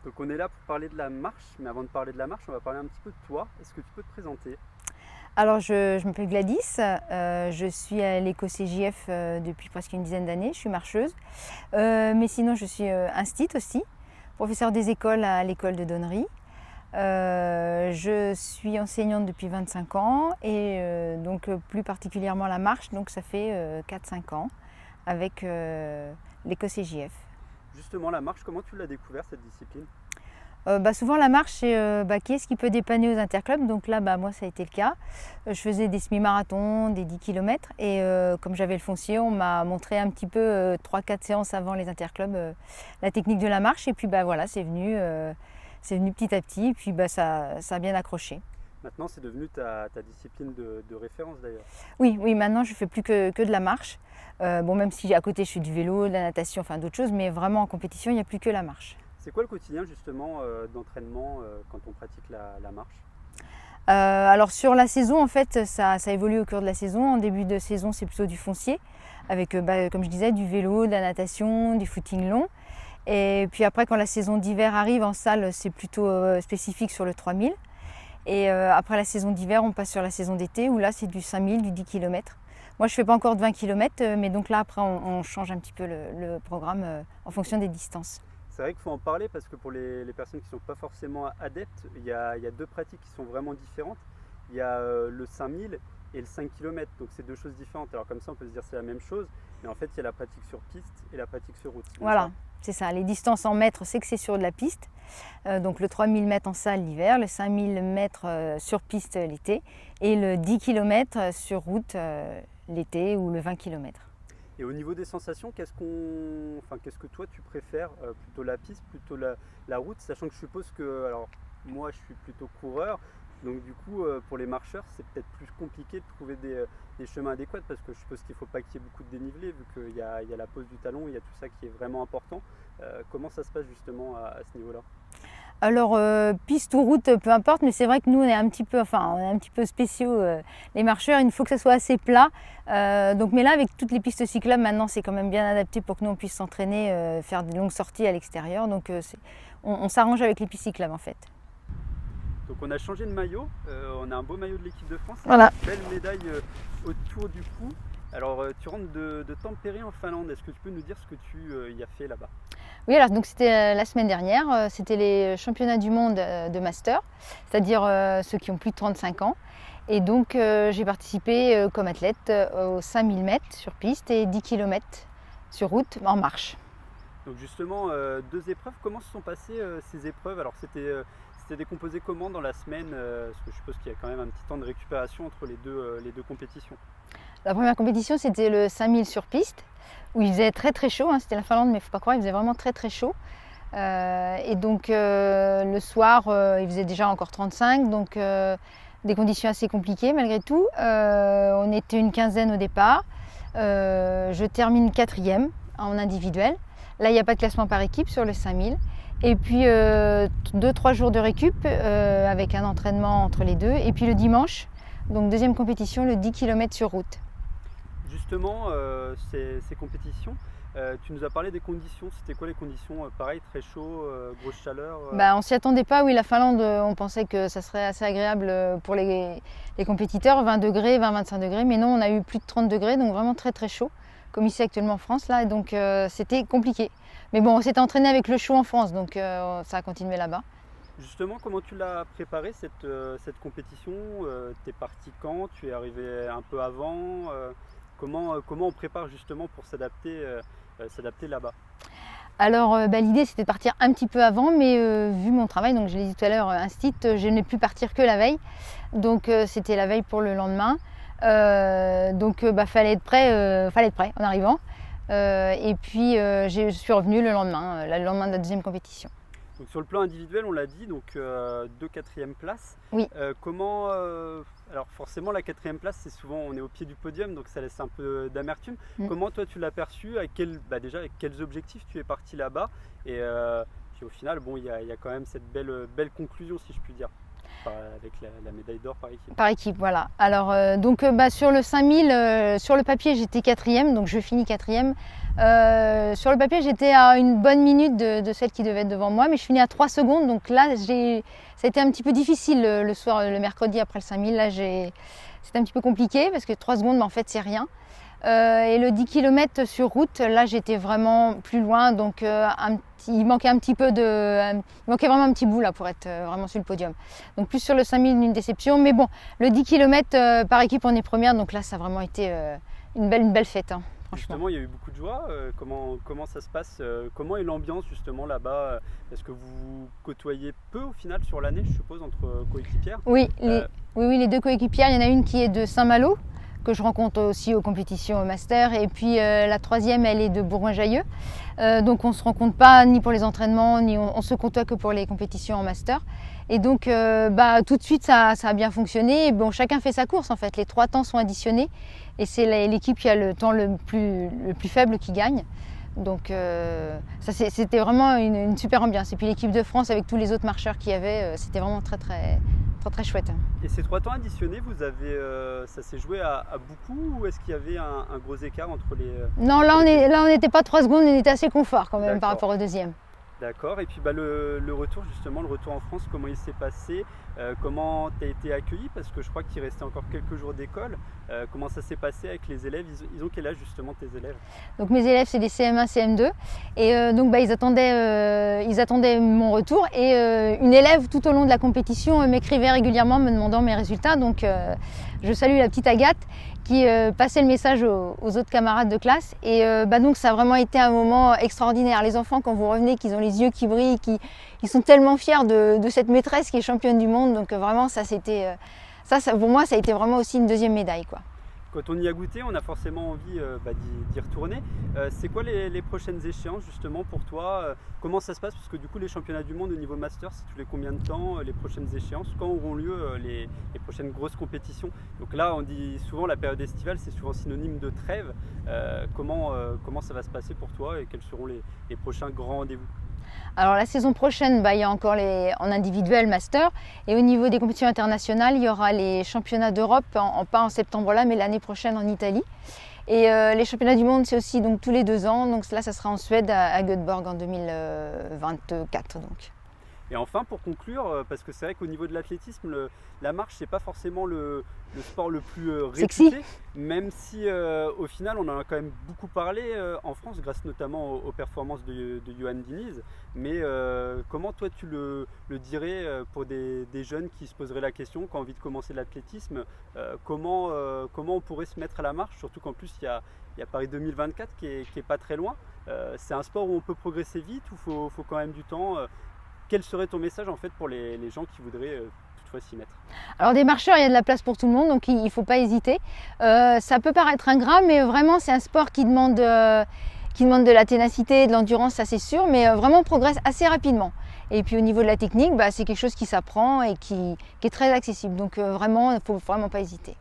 Donc on est là pour parler de la marche, mais avant de parler de la marche, on va parler un petit peu de toi. Est-ce que tu peux te présenter? Alors, je m'appelle Gladys, je suis à l'éco-CJF depuis presque une dizaine d'années, je suis marcheuse. Mais sinon, je suis instite aussi, professeure des écoles à l'école de Donnery. Je suis enseignante depuis 25 ans et donc plus particulièrement la marche, donc ça fait 4-5 ans avec l'éco-CJF. Justement, la marche, comment tu l'as découvert cette discipline? Souvent la marche, c'est qui est-ce qui peut dépanner aux interclubs. Donc là, moi, ça a été le cas. Je faisais des semi-marathons, des 10 km. Et comme j'avais le foncier, on m'a montré un petit peu 3-4 séances avant les interclubs la technique de la marche. Et puis voilà, c'est venu petit à petit. Et puis ça a bien accroché. Maintenant, c'est devenu ta discipline de référence d'ailleurs. Oui, maintenant je fais plus que de la marche. Même si à côté je fais du vélo, de la natation, enfin d'autres choses, mais vraiment en compétition, il n'y a plus que la marche. C'est quoi le quotidien justement d'entraînement quand on pratique la marche? Alors sur la saison, en fait, ça évolue au cours de la saison. En début de saison, c'est plutôt du foncier, avec, comme je disais, du vélo, de la natation, du footing long. Et puis après, quand la saison d'hiver arrive en salle, c'est plutôt spécifique sur le 3000. Et après la saison d'hiver, on passe sur la saison d'été, où là, c'est du 5000, du 10 km. Moi, je ne fais pas encore de 20 km, mais donc là, après, on change un petit peu le programme en fonction des distances. C'est vrai qu'il faut en parler parce que pour les personnes qui ne sont pas forcément adeptes, il y a deux pratiques qui sont vraiment différentes. Il y a le 5000 et le 5 km, donc c'est deux choses différentes. Alors comme ça, on peut se dire c'est la même chose, mais en fait, il y a la pratique sur piste et la pratique sur route. Voilà, c'est ça. Les distances en mètres, c'est que c'est sur de la piste. Donc le 3000 mètres en salle l'hiver, le 5000 mètres sur piste l'été et le 10 km sur route l'été ou le 20 km. Et au niveau des sensations, qu'est-ce que toi tu préfères? Plutôt la piste, plutôt la route, sachant que je suppose que, alors moi je suis plutôt coureur, donc du coup pour les marcheurs c'est peut-être plus compliqué de trouver des chemins adéquats parce que je suppose qu'il ne faut pas qu'il y ait beaucoup de dénivelé vu qu'il y a la pose du talon, il y a tout ça qui est vraiment important. Comment ça se passe justement à ce niveau-là? Alors piste ou route, peu importe, mais c'est vrai que nous on est un petit peu spéciaux les marcheurs. Il faut que ça soit assez plat. Mais là avec toutes les pistes cyclables maintenant c'est quand même bien adapté pour que nous on puisse s'entraîner, faire des longues sorties à l'extérieur. Donc on s'arrange avec les pistes cyclables en fait. Donc on a changé de maillot, on a un beau maillot de l'équipe de France, Voilà. une belle médaille autour du cou. Alors tu rentres de Tampere en Finlande, est-ce que tu peux nous dire ce que tu y as fait là-bas? Oui, alors donc c'était la semaine dernière, c'était les championnats du monde de master, c'est-à-dire ceux qui ont plus de 35 ans. Et donc j'ai participé comme athlète aux 5000 mètres sur piste et 10 km sur route en marche. Donc justement, deux épreuves, comment se sont passées ces épreuves? Alors c'était décomposé comment dans la semaine? Parce que je suppose qu'il y a quand même un petit temps de récupération entre les deux compétitions. La première compétition, c'était le 5000 sur piste, où il faisait très très chaud, hein. C'était la Finlande, mais il ne faut pas croire, il faisait vraiment très très chaud. Et donc le soir, il faisait déjà encore 35, donc des conditions assez compliquées malgré tout. On était une quinzaine au départ. Je termine quatrième en individuel. Là, il n'y a pas de classement par équipe sur le 5000. Et puis 2-3 jours de récup avec un entraînement entre les deux. Et puis le dimanche, donc deuxième compétition, le 10 km sur route. Justement, ces compétitions, tu nous as parlé des conditions. C'était quoi les conditions? Pareil, très chaud, grosse chaleur On s'y attendait pas. Oui, la Finlande, on pensait que ça serait assez agréable pour les compétiteurs, 20 degrés, 20-25 degrés. Mais non, on a eu plus de 30 degrés, donc vraiment très très chaud, comme ici actuellement en France. Là, et donc c'était compliqué. Mais bon, on s'était entraîné avec le chaud en France, donc ça a continué là-bas. Justement, comment tu l'as préparée cette compétition? T'es parti quand? Tu es arrivé un peu avant? Comment on prépare justement pour s'adapter là-bas? Alors l'idée c'était de partir un petit peu avant, mais vu mon travail, donc je l'ai dit tout à l'heure, instit, je n'ai pu partir que la veille. Donc c'était la veille pour le lendemain. Fallait être prêt en arrivant. Et puis je suis revenue le lendemain de la deuxième compétition. Donc sur le plan individuel, on l'a dit, donc 2 quatrièmes places. Oui. Alors forcément la quatrième place, c'est souvent on est au pied du podium, donc ça laisse un peu d'amertume. Comment toi tu l'as perçu? Déjà avec quels objectifs tu es parti là-bas? Et puis au final, bon, il y a quand même cette belle conclusion, si je puis dire. avec la médaille d'or par équipe. Par équipe, voilà. Alors, sur le 5000, sur le papier, j'étais quatrième, donc je finis quatrième. Sur le papier, j'étais à une bonne minute de celle qui devait être devant moi, mais je finis à 3 secondes. Donc là, ça a été un petit peu difficile le soir, le mercredi après le 5000. Là, c'était un petit peu compliqué parce que 3 secondes, mais en fait, c'est rien. Et le 10 km sur route, là, j'étais vraiment plus loin, donc il manquait vraiment un petit bout là pour être vraiment sur le podium. Donc plus sur le 5000, une déception, mais bon, le 10 km par équipe, on est première, donc là, ça a vraiment été une belle fête, hein, franchement. Justement, il y a eu beaucoup de joie. Comment ça se passe? Comment est l'ambiance justement là-bas? Est-ce que vous côtoyez peu au final sur l'année, je suppose, entre coéquipières? Oui, les deux coéquipières, il y en a une qui est de Saint-Malo, que je rencontre aussi aux compétitions master, et puis la troisième, elle est de Bourgoin-Jallieu. Donc on ne se rencontre pas ni pour les entraînements, ni on se côtoie que pour les compétitions en master. Et donc tout de suite, ça a bien fonctionné. Et bon, chacun fait sa course en fait, les 3 temps sont additionnés et c'est l'équipe qui a le temps le plus faible qui gagne. Donc c'était vraiment une super ambiance. Et puis l'équipe de France avec tous les autres marcheurs qu'il y avait, c'était vraiment très chouette. Et ces 3 temps additionnés, ça s'est joué à beaucoup, ou est-ce qu'il y avait un gros écart entre les... Non, là on n'était pas 3 secondes, on était assez confort quand même par rapport au deuxième. D'accord, et puis le retour justement, le retour en France, comment il s'est passé? Comment tu as été accueilli? Parce que je crois qu'il restait encore quelques jours d'école. Comment ça s'est passé avec les élèves? Ils ont quel âge justement tes élèves? Donc mes élèves, c'est des CM1, CM2, et donc ils attendaient mon retour, et une élève tout au long de la compétition m'écrivait régulièrement me demandant mes résultats. Donc je salue la petite Agathe qui passait le message aux autres camarades de classe, et donc ça a vraiment été un moment extraordinaire. Les enfants, quand vous revenez, qu'ils ont les yeux qui brillent, ils sont tellement fiers de cette maîtresse qui est championne du monde. Donc vraiment ça pour moi ça a été vraiment aussi une deuxième médaille, quoi. Quand on y a goûté, on a forcément envie d'y retourner. C'est quoi les prochaines échéances justement pour toi? Comment ça se passe? Parce que du coup les championnats du monde au niveau master, c'est tous les combien de temps les prochaines échéances? Quand auront lieu les prochaines grosses compétitions? Donc là on dit souvent la période estivale, c'est souvent synonyme de trêve. Comment ça va se passer pour toi et quels seront les prochains grands rendez-vous? Alors la saison prochaine, il y a encore en individuel master, et au niveau des compétitions internationales, il y aura les championnats d'Europe, pas en septembre là, mais l'année prochaine en Italie. Et les championnats du monde, c'est aussi donc, tous les 2 ans, donc là ça sera en Suède à Göteborg en 2024. Donc. Et enfin, pour conclure, parce que c'est vrai qu'au niveau de l'athlétisme, la marche, c'est pas forcément le sport le plus réputé, sexy. même si au final, on en a quand même beaucoup parlé en France, grâce notamment aux performances de Johan Diniz. Mais comment toi, tu le dirais pour des jeunes qui se poseraient la question, qui ont envie de commencer l'athlétisme, comment on pourrait se mettre à la marche, surtout qu'en plus, il y a Paris 2024 qui est pas très loin. C'est un sport où on peut progresser vite, ou faut quand même du temps. Quel serait ton message en fait pour les gens qui voudraient toutefois s'y mettre? Alors des marcheurs, il y a de la place pour tout le monde, donc il ne faut pas hésiter. Ça peut paraître ingrat, mais vraiment c'est un sport qui demande de la ténacité, de l'endurance, ça c'est sûr, mais vraiment on progresse assez rapidement. Et puis au niveau de la technique, c'est quelque chose qui s'apprend et qui est très accessible. Donc vraiment, il ne faut vraiment pas hésiter.